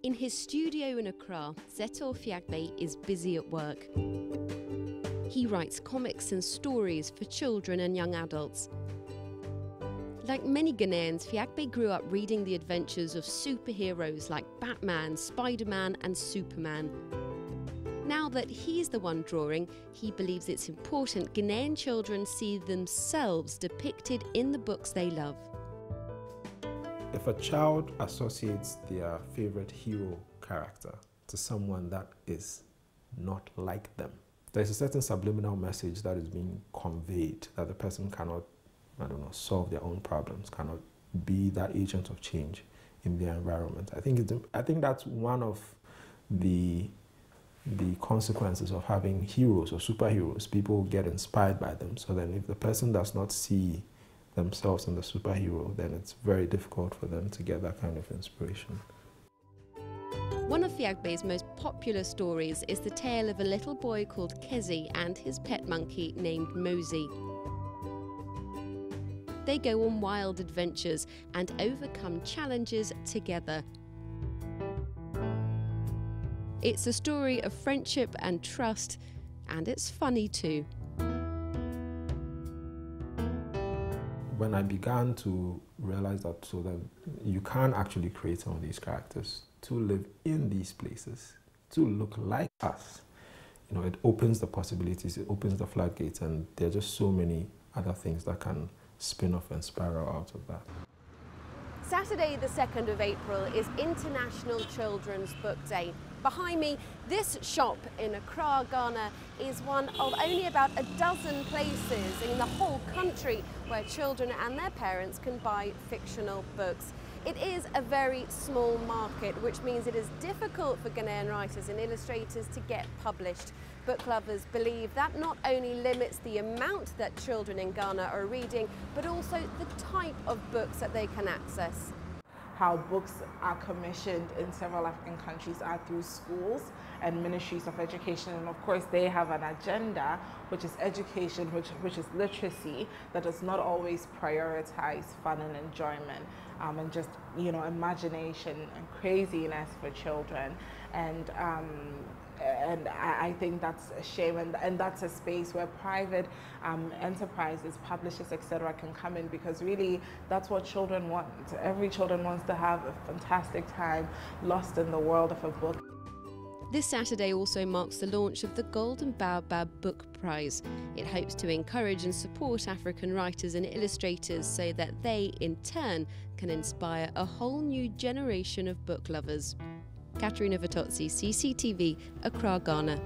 In his studio in Accra, Zeto Fiakbe is busy at work. He writes comics and stories for children and young adults. Like many Ghanaians, Fiakbe grew up reading the adventures of superheroes like Batman, Spider-Man and Superman. Now that he's the one drawing, he believes it's important Ghanaian children see themselves depicted in the books they love. If a child associates their favorite hero character to someone that is not like them, there's a certain subliminal message that is being conveyed that the person cannot, solve their own problems, cannot be that agent of change in their environment. I think that's one of the consequences of having heroes or superheroes. People get inspired by them. So then if the person does not see themselves in the superhero, then it's very difficult for them to get that kind of inspiration. One of Fiakbe's most popular stories is the tale of a little boy called Kezi and his pet monkey named Mosey. They go on wild adventures and overcome challenges together. It's a story of friendship and trust, and it's funny too. When I began to realize that you can actually create some of these characters to live in these places, to look like us, it opens the possibilities, it opens the floodgates, and there are just so many other things that can spin off and spiral out of that. Saturday the 2nd of April is International Children's Book Day. Behind me, this shop in Accra, Ghana is one of only about a dozen places in the whole country where children and their parents can buy fictional books. It is a very small market, which means it is difficult for Ghanaian writers and illustrators to get published. Book lovers believe that not only limits the amount that children in Ghana are reading, but also the type of books that they can access. How books are commissioned in several African countries are through schools and ministries of education, and of course they have an agenda which is education, which is literacy, that does not always prioritize fun and enjoyment and just imagination and craziness for children. And I think that's a shame, and that's a space where private enterprises, publishers, etc. can come in, because really that's what children want. Every child wants to have a fantastic time lost in the world of a book. This Saturday also marks the launch of the Golden Baobab Book Prize. It hopes to encourage and support African writers and illustrators so that they, in turn, can inspire a whole new generation of book lovers. Katerina, Vittozzi, CCTV, Accra, Ghana.